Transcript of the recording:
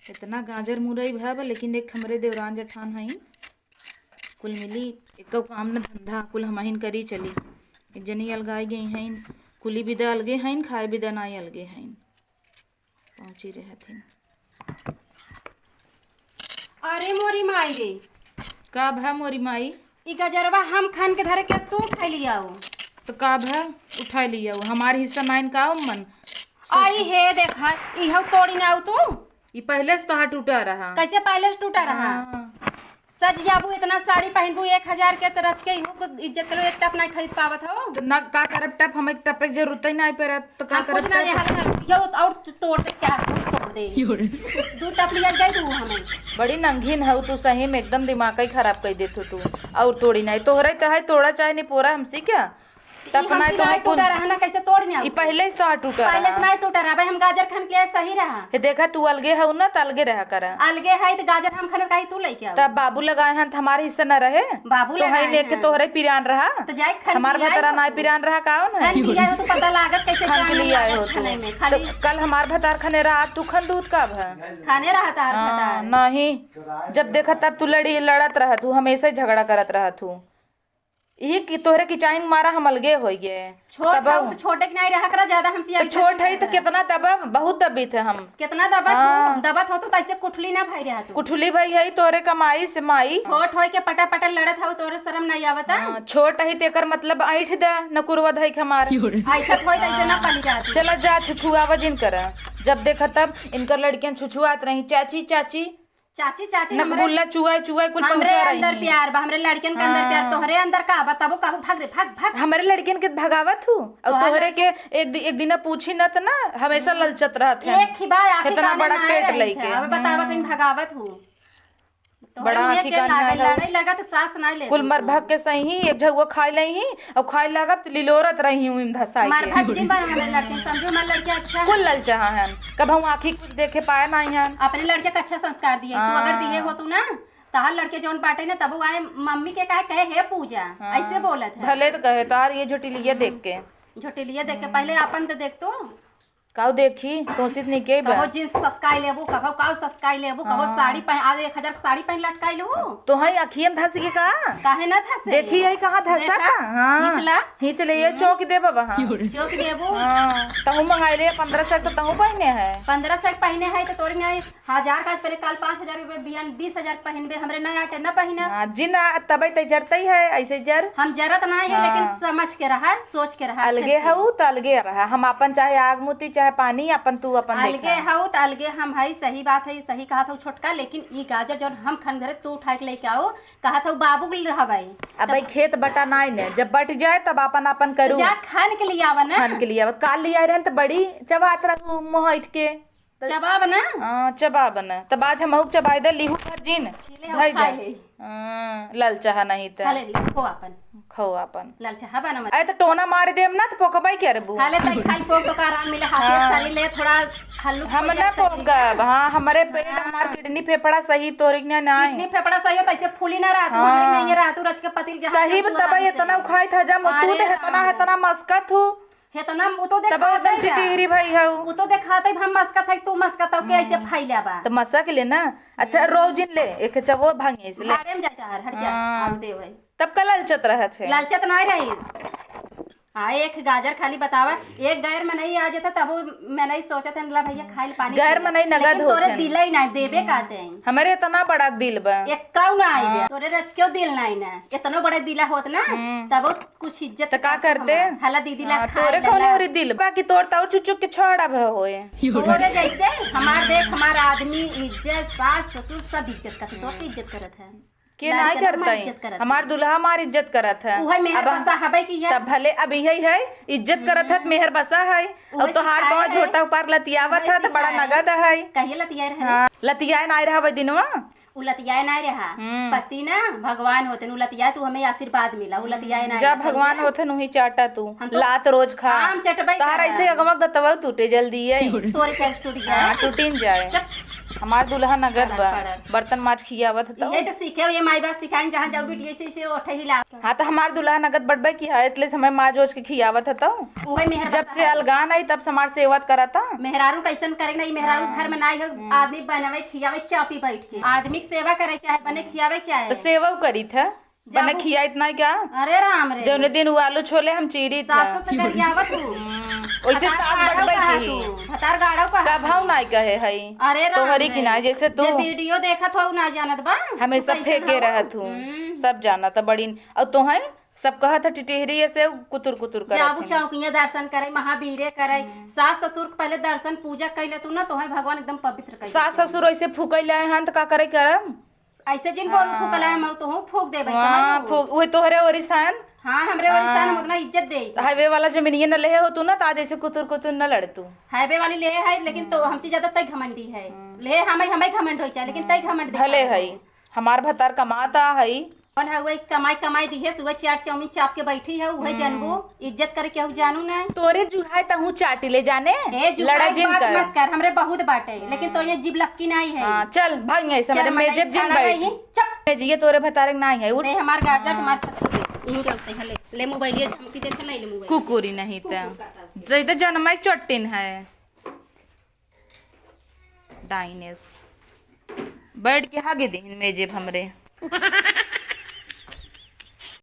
इतना गाजर मुरई भा लेकिन एक हमरे देवरान जठान हई कुल मिली एक काम न धंधा कुल हमहिन करी चली। एक जनी अलगाई गई हईन कुली बिदा अलगे हईन खाए बिदा नाई अलगे हईन पहुंची रहथिन। अरे मोरी माई रे, का भा मोरी माई? ई गजरवा हम खान के धरे के तू उठा लिया। तो का भा उठा लिया हमार हिस्सा नाइन का मन आई हे देखा इहो तोड़ी ना आऊ तू। ये पहले से तोहार टूटा रहा। कैसे पहले से टूटा रहा? सज जाबू इतना साड़ी पहनबू 1000 के तो रच के इहो को इज्जत करो एक टप नहीं खरीद पावत हो। तो ना का करब टप हम एक टप के जरूरत ही नहीं पड़त तो का करब? कुछ ना ये और तोड़ दे क्या तोड़ दे दू टप लिया जाए तू हमें। बड़ी नंगीन हऊ तू सही में एकदम दिमाग ही खराब कर देत हो तू। और तोड़ी नहीं तोहरे तो है तोड़ा चाहे नहीं पोरा हमसी क्या तब नहीं तो टूटा रहा ना कैसे तोड़ने ई पहले से तो टूटा पहले से नहीं टूटा रहा भाई हम गाजर खान के सही रहा। ये देखा तू अलगे हऊ ना तो अलगे रहा कर अलगे है तो गाजर हम खाने कहीं तू लेके आओ तब बाबू लगाए हैं हमारे हिस्सा न रहे बाबू तो है लेके तोहरे पिरान रहा तो जाए खान हमार भतरा ना पिरान रहा का ना खान लिया हो तो पता लागत कैसे खान के लिए आए हो खाने में तू खाली तो कल हमार भतार खाने रहा तू खन दूध का भा खाने रहा था हाँ, नहीं जब देखा तब तू लड़त रहा तू हमेशा ही झगड़ा करत रहा तू यही कि तोहरे की चाइन मारा हम अलगे हो गए। छोट तो छोटे के नहीं रहा करा ज्यादा हमसे तो छोट है तो कितना दबा बहुत दबी थे हम कितना दबत हो तो ऐसे कुठली ना भाई रहा तू कुठली भाई है तोरे कमाई से माई छोट होय के पटा पटा लड़त हो तोरे शर्म नहीं आवता। छोट है तेकर मतलब ऐठ दे न कुरवा धई हमार ऐठत होय ऐसे ना पली जाती। चला जा छुछुआवा जिन कर जब देखा तब इनकर लड़कियां छुछुआत रही चाची चाची चाची चाची नकबुल्ला चुआई चुआई कुल पहुंचा रही अंदर प्यार बा हमरे लड़कियन के अंदर प्यार तोहरे अंदर का बताबो काबू भाग रे भाग भाग हमारे लड़कियन के भगावत हूँ और तोहरे के एक दिन पूछी न त ना हमेशा ललचत रहत है एक खिबा आखिर इतना बड़ा पेट लेके अब बतावत इन भगावत हूँ बड़ा आँखी कान लड़ाई लगा तो सास नहीं ले कुल मर भग के सही एक झगुआ खाई लही और खाई लागत लिलोरत रही हूँ इन धसाई मर भग जिन बार हमारे लड़के समझो हमारे लड़के अच्छा कुल ललचा हन कब हम आँखी कुछ देखे पाए नहीं हन अपने लड़के का अच्छा संस्कार दिए तू अगर दिए हो तू ना तहार लड़के जौन बाटे ने तब आए मम्मी के कहे हे पूजा ऐसे बोलत है भले तो कहे तार ये झोटिलिया देख के झोटिलिया देख के पहले अपन तो देख तो काऊ देखी कोशिश नहीं के कहो जींस सस्काई लेबू कहो काऊ सस्काई लेबू कहो साड़ी पहन आज 1000 साड़ी पहन लटकाई लू तो हई अखियम धस के का काहे ना धस देखी है कहां धसा का हां ही चले ये चौक दे बाबा हां चौक देबू हां तहु मंगाई ले 1500 तो तहु पहने है 1500 पहने है तो तोरे नहीं 1000 का पहले कल 5000 रुपए बियान 20000 पहनबे हमरे ना आटे ना पहने हां जिना तबे त जरतई है ऐसे जर हम जरत ना है लेकिन समझ के रहा सोच के रहा अलगे हऊ त अलगे रहा हम अपन चाहे आग मोती चाहे पानी अपन तू अपन अलगे हऊ त अलगे हम है सही बात है सही कहा था छोटका लेकिन ई गाजर जब हम खन घरे तू उठा के लेके आओ कहा था बाबू के रहबाई अब भाई खेत बटा नहीं ने जब बट जाए तब अपन अपन करू जा खान के लिए आवा ना खान के लिए काल लिया रहन त बड़ी चबात रहू मोह उठ के चबाब ना हां चबाब ना तब आज हम चबाई दे लिहू भर जिन धई दे लाल चाह नहीं त खाले खो अपन खो अपन लाल चाह बना मत ऐ त टोना मार देम ना त पोकबाई के रे बू खाले तई खाल पोक तो का आराम मिले हाथे सरी ले थोड़ा हल्लू हम ना पोकब हां हमारे पेट हमार किडनी फेफड़ा सही तोरिक ना नहीं किडनी फेफड़ा सही हो तैसे फूली ना रहत हमरे नहीं रहत रच के पतिल जहां सही तब इतना खाई था जब तू तो इतना मस्कत हूँ हेतना वो तो तब एकदम टिटिहरी भाई हऊ वो तो दिखाते हम मस्का था तू मस्का था के ऐसे फैला बा तो मस्का के ले ना अच्छा रोज जिन ले एक चबो भांगे इसले भाड़े में जाता हट जा आउ दे भाई तब कल ललचत रहा छे लालचत नहीं रही आ एक गाजर खाली बतावा एक गैर में नहीं आ जाता तब मैं नहीं सोचा था ला भैया खाई पानी गैर में नहीं नगद होते तोरे दिल ही नहीं देबे काते हैं हमारे इतना बड़ा दिल बा एक काऊ ना आई बे तोरे रच क्यों दिल नहीं ना इतना बड़ा दिला होत ना तब कुछ इज्जत तो का करते हला दीदी ला तोरे कौन और दिल बाकी तोर ताऊ चुचु के छोड़ा भ होए तोरे जैसे हमार देख हमार आदमी इज्जत सास ससुर सब इज्जत करते तो इज्जत करत है के नहीं करता है हमार दुल्हा हमार इज्जत करत है उहे मेहर बसा हबे की है तब भले अब यही है इज्जत करत है मेहर बसा है और तोहार तो झोटा ऊपर लतियावत है तो बड़ा नगद है कहिए लतिया रहे लतिया नहीं रहा दिनवा उलतिया नहीं रहा पति ना भगवान होते न उलतिया तू हमें आशीर्वाद मिला उलतिया नहीं जब भगवान होते नु ही चाटा तू लात रोज खा हम चटबाई तार ऐसे अगमक दतवा टूटे जल्दी है तोरे कैसे टूट गया टूटिन जाए हमार दुल्हा नगद बा, पड़ल। बर्तन माज खियावत हतो। ये तो सीखे हो, ये माई बाप सिखाइन जहाँ जाओ बिटिया से ओठे ही ला। हाँ तो हमार दुल्हा नगद बड़बे की है, इसलिए समय माज ओज के खियावत हतो। उहे मेहर जब से अलगान आई तब से हमार सेवत करता। मेहरारू कैसन करे ना, मेहरारू घर में नाई हो, आदमी बनावे खियावे चापी बैठ के, आदमी के सेवा करे चाहे बने खियावे चाहे। तो सेवा करी था बने जाबू- खिया इतना क्या। अरे राम रे, जौने दिन वो आलू छोले हम चीरी था, सास तो गरियावत हूँ। वैसे सास बटबै की भतार गाड़ो का का भाव नहीं कहे हई। अरे राम तोहरी रे, की ना जैसे तू जे वीडियो देखत हो ना जानत बा, हमेशा तू कैसन फेंके हो? रहत हूँ, सब जाना था बड़ी। और तोहन सब कहत है टिटहरी से कुतुर कुतुर जाबू करत चौकिया दर्शन करे, महावीरे करे, सास ससुर के पहले दर्शन पूजा कैले तू ना, तो भगवान एकदम पवित्र कर। सास ससुर ऐसे फूकैले हन त का करे करम। ऐसे जिन बोल फूकला है मैं तो हूँ फूक देबै, हाँ समझ फूक वही तोहरे ओरिसान। हाँ हमरे वाली सान हम उतना इज्जत दे। हाईवे वाला जमीनिया न ले हो तू ना, ताज ऐसे कुतुर कुतुर न लड़तू। हाईवे वाली ले है, लेकिन तो हमसे ज्यादा तय घमंडी है। ले हमें हमें घमंड होई चाहे, लेकिन तय घमंड भले हई हमार भतार कमाता हई। कौन है वही कमाई कमाई दिहे, सुबह चार चाउमीन चाप के बैठी है, वही जानबो इज्जत करे केहू जानू ना। तोरे जुहाई तहू चाटी ले जाने ए लड़ा जुलाई जिन बात कर। मत कर, हमरे बहुत बाटे, लेकिन तोर ये जीभ लक्की नहीं है। हाँ चल भाग ऐसे मेरे चल, मेजेब जिन खाना बैठ रही, चप मेजिए तोरे भतारे नहीं है। उठ दे हमार गाजर हमार छत्तू दे, यहीं रखते हैं। ले मोबाइल, ये धमकी देते ले मोबाइल। कुकुरी नहीं त तो जन्म चट्टिन है डाइनेस बैठ के हागे दिन मेजेब हमरे।